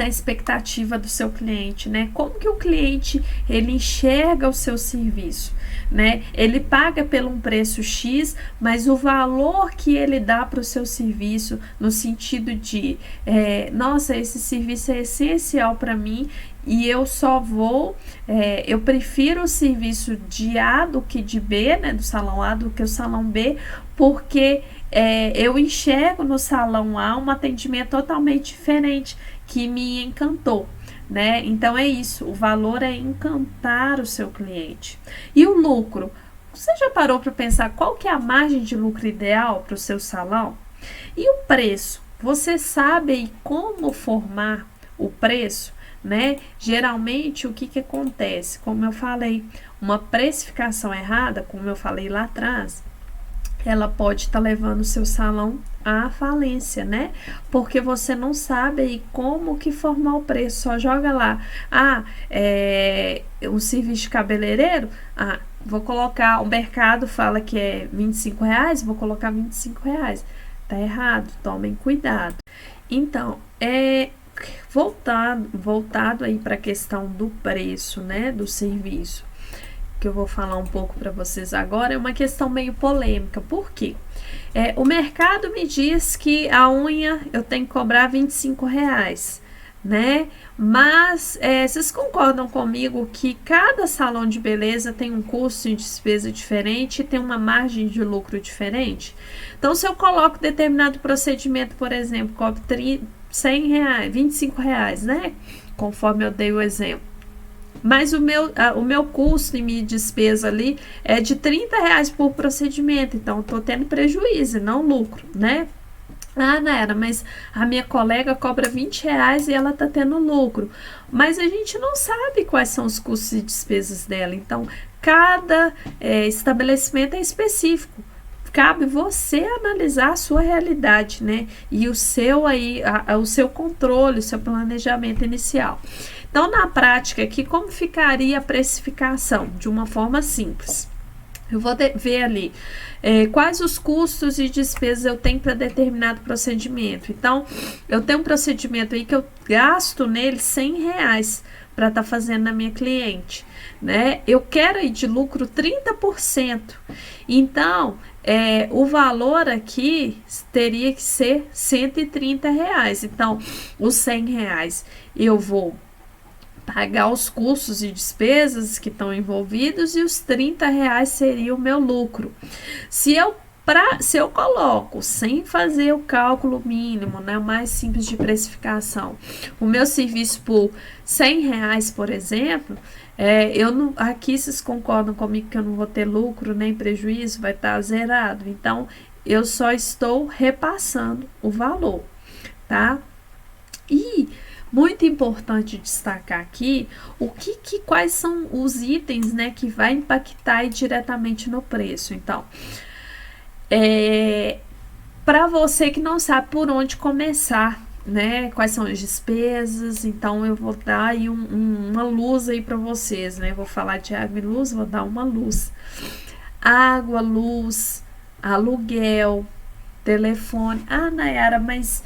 S1: expectativa do seu cliente, né? Como que o cliente ele enxerga o seu serviço, né? Ele paga pelo um preço X, mas o valor que ele dá para o seu serviço, no sentido de, nossa, esse serviço é essencial para mim e eu só eu prefiro o serviço de A do que de B, né? Do salão A do que o salão B, porque eu enxergo no salão A um atendimento totalmente diferente, que me encantou, né? Então é isso, o valor é encantar o seu cliente. E o lucro? Você já parou para pensar qual que é a margem de lucro ideal para o seu salão? E o preço? Você sabe aí como formar o preço, né? Geralmente o que acontece? Como eu falei, uma precificação errada, como eu falei lá atrás, ela pode estar levando o seu salão à falência, né? Porque você não sabe aí como que formar o preço, só joga lá, um serviço de cabeleireiro, vou colocar, o mercado fala que é R$25, vou colocar R$25, tá errado, tomem cuidado. Então, voltado aí para a questão do preço, né, do serviço, que eu vou falar um pouco para vocês agora, é uma questão meio polêmica. Por quê? O mercado me diz que a unha eu tenho que cobrar R$25, né? Mas vocês concordam comigo que cada salão de beleza tem um custo de despesa diferente e tem uma margem de lucro diferente? Então, se eu coloco determinado procedimento, por exemplo, cobro R$100, R$25, né? Conforme eu dei o exemplo. Mas o meu custo e minha despesa ali é de R$30 por procedimento, então estou tendo prejuízo e não lucro, né? Nayara, mas a minha colega cobra R$20 e ela está tendo lucro. Mas a gente não sabe quais são os custos e despesas dela, então cada estabelecimento é específico. Cabe você analisar a sua realidade, né? E o seu controle, o seu planejamento inicial. Então, na prática aqui, como ficaria a precificação? De uma forma simples. Eu vou ver ali quais os custos e despesas eu tenho para determinado procedimento. Então, eu tenho um procedimento aí que eu gasto nele R$100, para estar fazendo na minha cliente, né? Eu quero aí de lucro 30%. Então, o valor aqui teria que ser R$ 130. Então, os R$ 100 eu vou pagar os custos e despesas que estão envolvidos e os R$ 30 seria o meu lucro. Se eu coloco, sem fazer o cálculo mínimo, né, o mais simples de precificação, o meu serviço por R$ 100, por exemplo, eu não, aqui vocês concordam comigo que eu não vou ter lucro nem prejuízo, vai estar zerado. Então, eu só estou repassando o valor, tá? E muito importante destacar aqui quais são os itens, né, que vai impactar diretamente no preço. Então, para você que não sabe por onde começar, né, quais são as despesas, então eu vou dar aí uma luz aí para vocês, né, vou falar de água e luz, vou dar uma luz. Água, luz, aluguel, telefone. Ah, Nayara, mas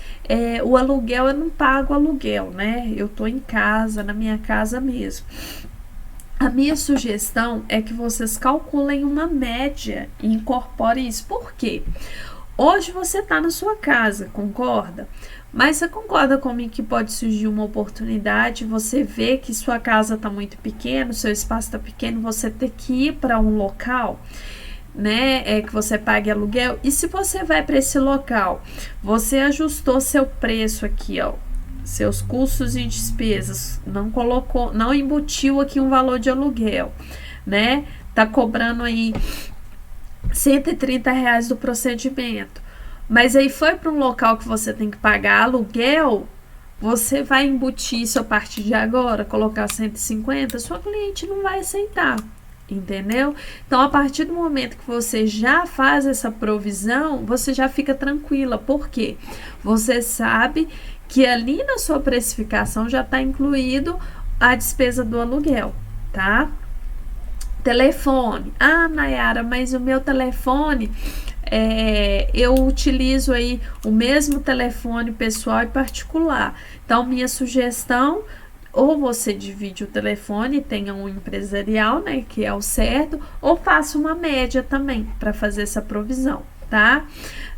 S1: o aluguel, eu não pago aluguel, né? Eu tô em casa, na minha casa mesmo. A minha sugestão é que vocês calculem uma média e incorporem isso. Por quê? Hoje você tá na sua casa, concorda? Mas você concorda comigo que pode surgir uma oportunidade, você vê que sua casa tá muito pequena, seu espaço tá pequeno, você ter que ir para um local, né, que você pague aluguel, e se você vai para esse local, você ajustou seu preço aqui, ó, seus custos e despesas, não embutiu aqui um valor de aluguel, né, tá cobrando aí R$ 130 do procedimento, mas aí foi para um local que você tem que pagar aluguel, você vai embutir isso a partir de agora, colocar 150, sua cliente não vai aceitar. Entendeu? Então, a partir do momento que você já faz essa provisão, você já fica tranquila. Por quê? Você sabe que ali na sua precificação já está incluído a despesa do aluguel, tá? Telefone. Ah, Nayara, mas o meu telefone, eu utilizo aí o mesmo telefone pessoal e particular. Então, minha sugestão, ou você divide o telefone, tenha um empresarial, né, que é o certo, ou faça uma média também para fazer essa provisão, tá?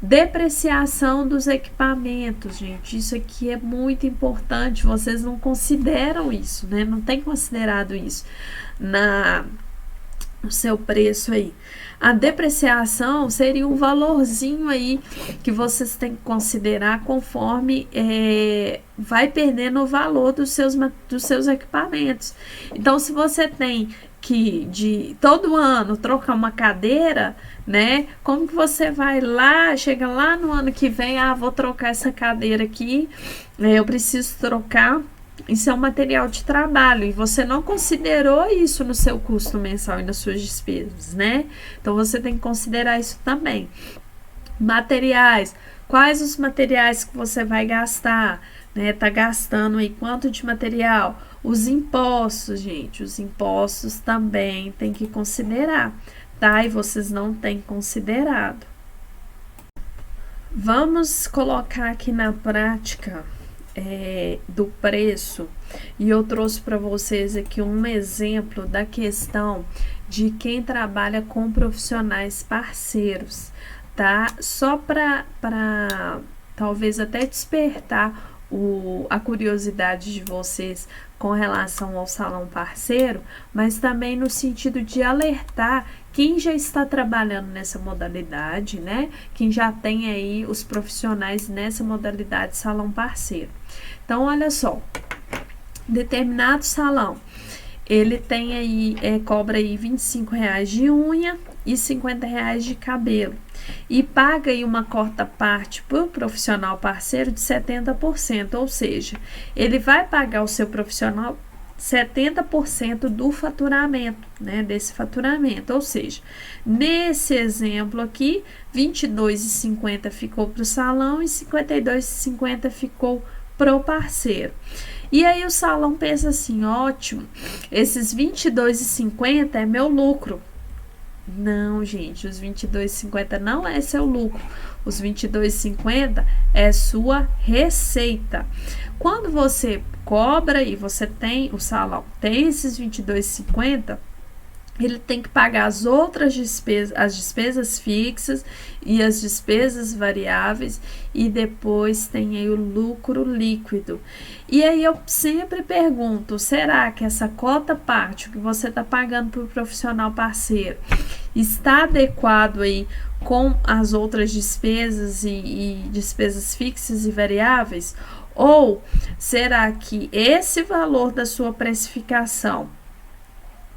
S1: Depreciação dos equipamentos, gente, isso aqui é muito importante, vocês não consideram isso, né? Não tem considerado isso no seu preço aí. A depreciação seria um valorzinho aí que vocês têm que considerar conforme vai perdendo o valor dos seus equipamentos. Então, se você tem que de todo ano trocar uma cadeira, né? Como que você vai lá, chega lá no ano que vem, vou trocar essa cadeira aqui, eu preciso trocar. Isso é um material de trabalho e você não considerou isso no seu custo mensal e nas suas despesas, né? Então, você tem que considerar isso também. Materiais. Quais os materiais que você vai gastar, né? Tá gastando aí quanto de material? Os impostos, gente. Os impostos também tem que considerar, tá? E vocês não têm considerado. Vamos colocar aqui na prática do preço, e eu trouxe para vocês aqui um exemplo da questão de quem trabalha com profissionais parceiros, tá? Só para talvez até despertar a curiosidade de vocês com relação ao salão parceiro, mas também no sentido de alertar quem já está trabalhando nessa modalidade, né? Quem já tem aí os profissionais nessa modalidade salão parceiro. Então, olha só, determinado salão, ele tem aí, cobra aí R$ 25 de unha e R$ 50 de cabelo. E paga aí uma quarta parte para o profissional parceiro de 70%, ou seja, ele vai pagar o seu profissional 70% do faturamento, né, desse faturamento, ou seja, nesse exemplo aqui, R$ 22,50 ficou para o salão e R$ 52,50 ficou para o parceiro. E aí o salão pensa assim, ótimo, esses R$ 22,50 é meu lucro. Não, gente, os R$ 22,50 não é seu lucro. Os R$ 22,50 é sua receita. Quando você cobra e você tem o salão, tem esses 22,50, ele tem que pagar as outras despesas, as despesas fixas e as despesas variáveis, e depois tem aí o lucro líquido. E aí eu sempre pergunto, será que essa cota parte que você está pagando para o profissional parceiro está adequado aí com as outras despesas e despesas fixas e variáveis? Ou será que esse valor da sua precificação,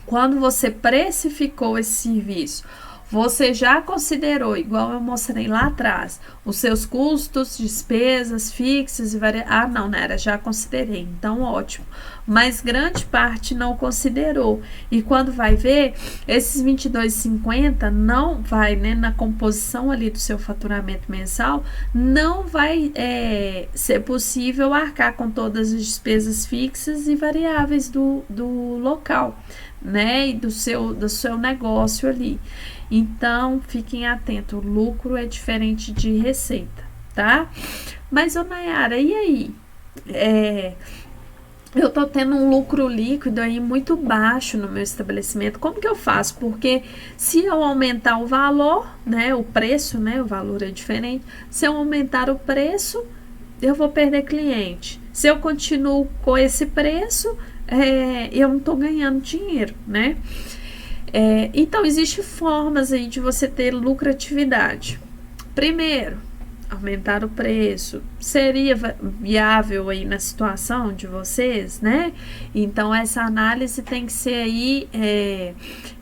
S1: quando você precificou esse serviço, você já considerou, igual eu mostrei lá atrás, os seus custos, despesas fixas e variáveis? Ah, não, Nara, já considerei, então ótimo. Mas grande parte não considerou. E quando vai ver, esses 22,50 não vai, né, na composição ali do seu faturamento mensal, não vai ser possível arcar com todas as despesas fixas e variáveis do local, né, e do seu negócio ali. Então, fiquem atentos, o lucro é diferente de receita, tá? Mas, ô Nayara, e aí? Eu tô tendo um lucro líquido aí muito baixo no meu estabelecimento, como que eu faço? Porque se eu aumentar o valor, né, o preço, né, o valor é diferente, se eu aumentar o preço, eu vou perder cliente. Se eu continuo com esse preço, eu não tô ganhando dinheiro, né? Então, existem formas aí de você ter lucratividade. Primeiro, aumentar o preço. Seria viável aí na situação de vocês, né? Então, essa análise tem que ser aí,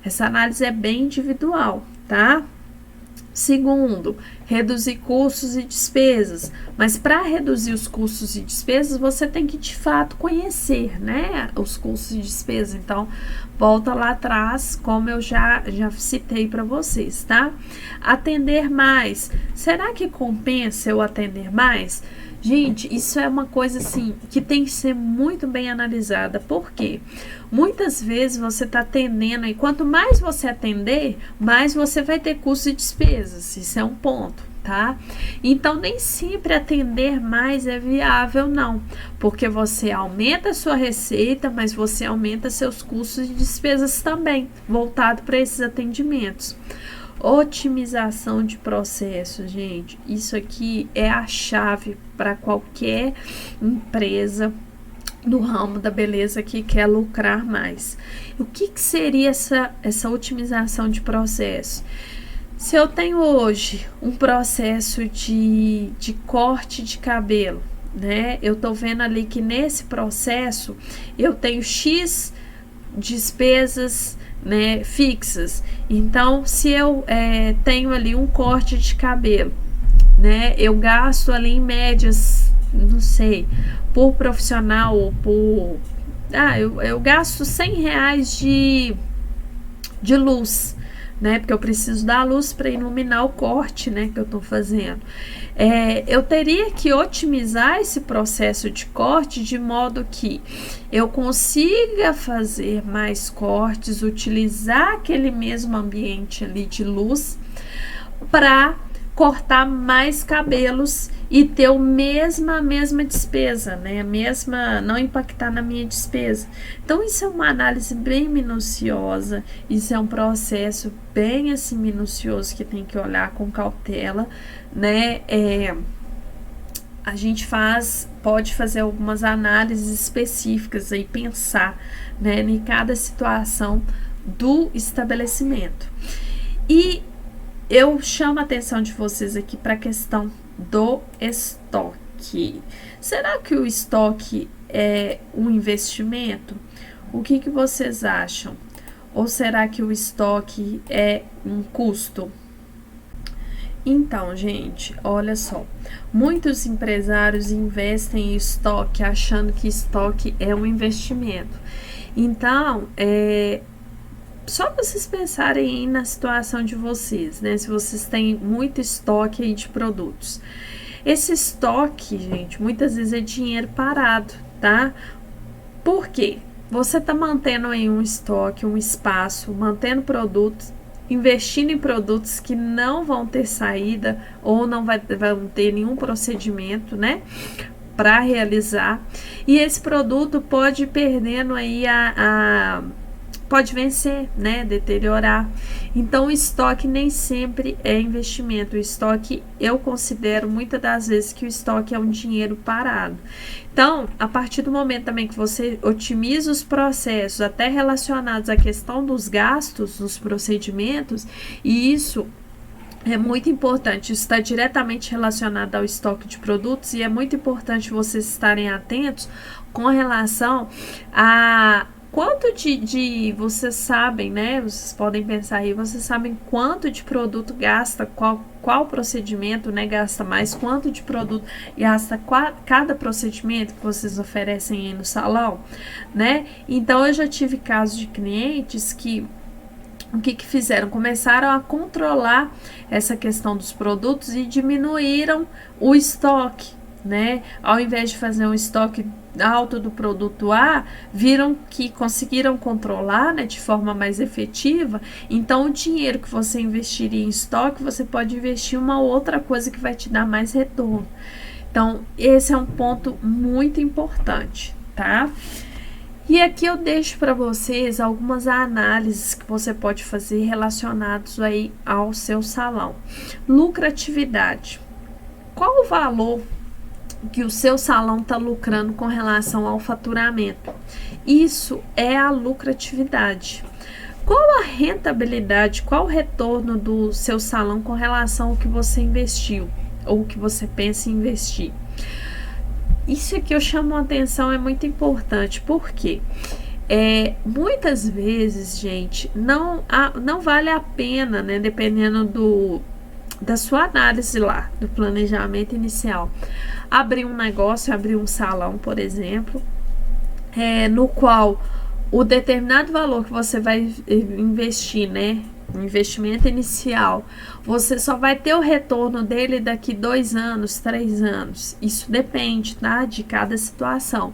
S1: essa análise é bem individual, tá? Segundo, reduzir custos e despesas. Mas para reduzir os custos e despesas, você tem que de fato conhecer, né, os custos e despesas. Então, volta lá atrás, como eu já citei para vocês, tá? Atender mais. Será que compensa eu atender mais? Gente, isso é uma coisa assim que tem que ser muito bem analisada. Por quê? Muitas vezes você está atendendo e quanto mais você atender, mais você vai ter custos e despesas. Isso é um ponto, tá? Então, nem sempre atender mais é viável, não. Porque você aumenta a sua receita, mas você aumenta seus custos e despesas também, voltado para esses atendimentos. Otimização de processos, gente, isso aqui é a chave para qualquer empresa do ramo da beleza que quer lucrar mais. O que seria essa otimização de processo? Se eu tenho hoje um processo de corte de cabelo, né? Eu tô vendo ali que nesse processo eu tenho X despesas, né, fixas. Então, se eu tenho ali um corte de cabelo, né, eu gasto ali em médias, não sei, por profissional ou por... eu gasto R$100 de luz, né, porque eu preciso da luz para iluminar o corte, né, que eu tô fazendo. Eu teria que otimizar esse processo de corte de modo que eu consiga fazer mais cortes, utilizar aquele mesmo ambiente ali de luz para cortar mais cabelos e ter a mesma despesa, né? Não impactar na minha despesa. Então, isso é uma análise bem minuciosa, isso é um processo bem assim minucioso que tem que olhar com cautela, né? A gente pode fazer algumas análises específicas aí, pensar, né, em cada situação do estabelecimento. E eu chamo a atenção de vocês aqui para a questão do estoque. Será que o estoque é um investimento? O que vocês acham? Ou será que o estoque é um custo? Então, gente, olha só, muitos empresários investem em estoque achando que estoque é um investimento. Então, só vocês pensarem aí na situação de vocês, né? Se vocês têm muito estoque aí de produtos. Esse estoque, gente, muitas vezes é dinheiro parado, tá? Por quê? Você tá mantendo aí um estoque, um espaço, mantendo produtos, investindo em produtos que não vão ter saída ou não vão ter nenhum procedimento, né? para realizar, e esse produto pode ir perdendo aí pode vencer, né, deteriorar. Então o estoque nem sempre é investimento. O estoque, eu considero muitas das vezes que o estoque é um dinheiro parado. Então, a partir do momento também que você otimiza os processos até relacionados à questão dos gastos, dos procedimentos, e isso é muito importante, isso está diretamente relacionado ao estoque de produtos, e é muito importante vocês estarem atentos com relação a quanto vocês sabem, né? Vocês podem pensar aí, vocês sabem quanto de produto gasta, qual procedimento, né, gasta mais, quanto de produto gasta cada procedimento que vocês oferecem aí no salão, né? Então eu já tive casos de clientes que o que fizeram? Começaram a controlar essa questão dos produtos e diminuíram o estoque, né? Ao invés de fazer um estoque alto do produto A, viram que conseguiram controlar, né, de forma mais efetiva. Então o dinheiro que você investiria em estoque, você pode investir em uma outra coisa que vai te dar mais retorno. Então esse é um ponto muito importante, tá? E aqui eu deixo para vocês algumas análises que você pode fazer relacionados aí ao seu salão. Lucratividade. Qual o valor que o seu salão está lucrando com relação ao faturamento? Isso é a lucratividade. Qual a rentabilidade, qual o retorno do seu salão com relação ao que você investiu ou que você pensa em investir? Isso aqui eu chamo a atenção, é muito importante, porque muitas vezes, gente, não vale a pena, né, dependendo da sua análise lá, do planejamento inicial, abrir um negócio, abrir um salão, por exemplo, no qual o determinado valor que você vai investir, né, o investimento inicial, você só vai ter o retorno dele daqui 2 anos, 3 anos. Isso depende, tá, de cada situação.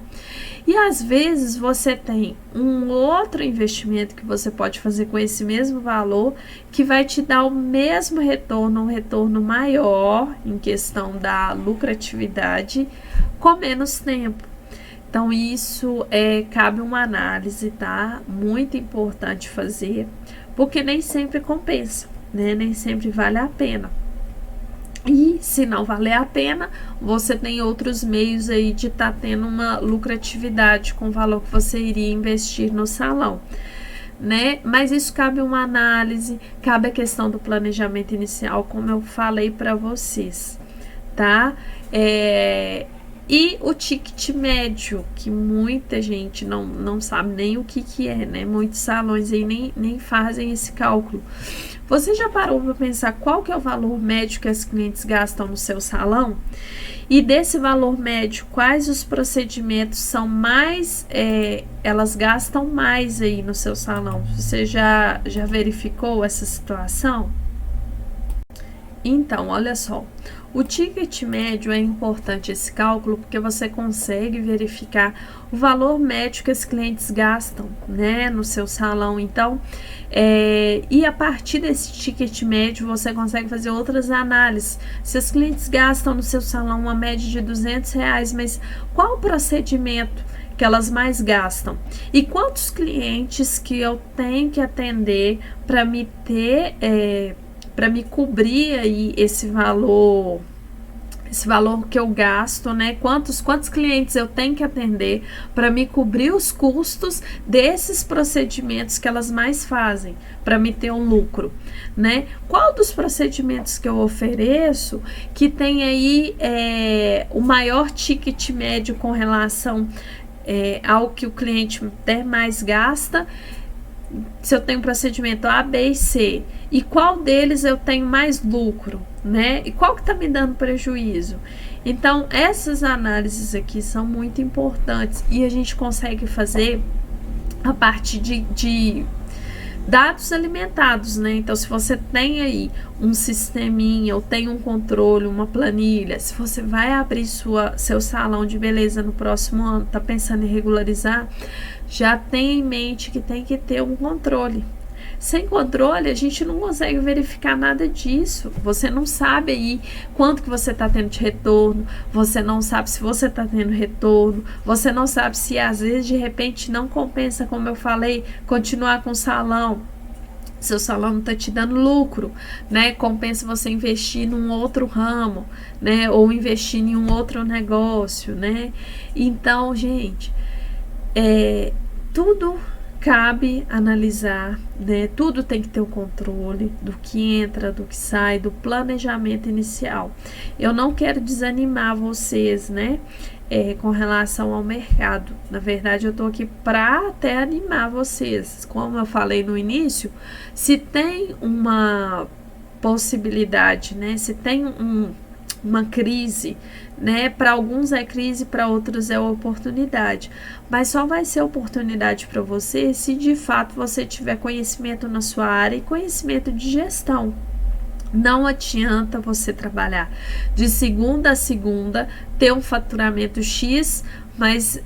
S1: E às vezes você tem um outro investimento que você pode fazer com esse mesmo valor, que vai te dar o mesmo retorno, um retorno maior em questão da lucratividade, com menos tempo. Então isso cabe uma análise, tá? Muito importante fazer, porque nem sempre compensa, né? Nem sempre vale a pena. E se não valer a pena, você tem outros meios aí de estar tendo uma lucratividade com o valor que você iria investir no salão, né? Mas isso cabe uma análise, cabe a questão do planejamento inicial, como eu falei para vocês, tá? E o ticket médio, que muita gente não sabe nem o que é, né? Muitos salões aí nem fazem esse cálculo. Você já parou para pensar qual que é o valor médio que as clientes gastam no seu salão? E desse valor médio, quais os procedimentos são mais, elas gastam mais aí no seu salão? Você já verificou essa situação? Então, olha só, o ticket médio é importante esse cálculo porque você consegue verificar o valor médio que os clientes gastam, né, no seu salão. Então, e a partir desse ticket médio você consegue fazer outras análises. Se os clientes gastam no seu salão uma média de R$200, mas qual o procedimento que elas mais gastam? E quantos clientes que eu tenho que atender para me ter... para me cobrir aí esse valor que eu gasto, né? Quantos clientes eu tenho que atender para me cobrir os custos desses procedimentos que elas mais fazem, para me ter um lucro, né? Qual dos procedimentos que eu ofereço que tem aí o maior ticket médio com relação ao que o cliente até mais gasta? Se eu tenho procedimento A, B e C, e qual deles eu tenho mais lucro, né? E qual que tá me dando prejuízo? Então, essas análises aqui são muito importantes e a gente consegue fazer a partir de dados alimentados, né? Então, se você tem aí um sisteminha ou tem um controle, uma planilha, se você vai abrir seu salão de beleza no próximo ano, tá pensando em regularizar, já tem em mente que tem que ter um controle. Sem controle, a gente não consegue verificar nada disso. Você não sabe aí quanto que você está tendo de retorno, você não sabe se você está tendo retorno, você não sabe se às vezes de repente não compensa, como eu falei, continuar com o salão. Seu salão não está te dando lucro, né? Compensa você investir num outro ramo, né? Ou investir em um outro negócio, né? Então, gente, tudo cabe analisar, né? Tudo tem que ter o controle do que entra, do que sai, do planejamento inicial. Eu não quero desanimar vocês, né? Com relação ao mercado. Na verdade, eu tô aqui para até animar vocês. Como eu falei no início, se tem uma possibilidade, né? Se tem uma crise, né? Para alguns é crise, para outros é oportunidade. Mas só vai ser oportunidade para você se de fato você tiver conhecimento na sua área e conhecimento de gestão. Não adianta você trabalhar de segunda a segunda, ter um faturamento X, mas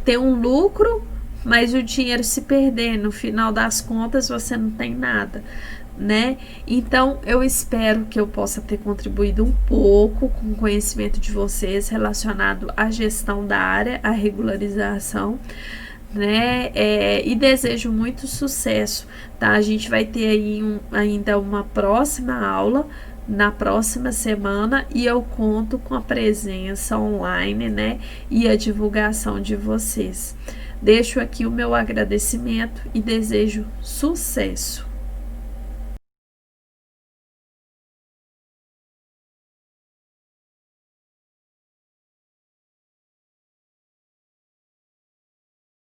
S1: ter um lucro, mas o dinheiro se perder. No final das contas, você não tem nada, né? Então, eu espero que eu possa ter contribuído um pouco com o conhecimento de vocês relacionado à gestão da área, à regularização, né? E desejo muito sucesso, tá? A gente vai ter aí ainda uma próxima aula na próxima semana e eu conto com a presença online, né? E a divulgação de vocês. Deixo aqui o meu agradecimento e desejo sucesso.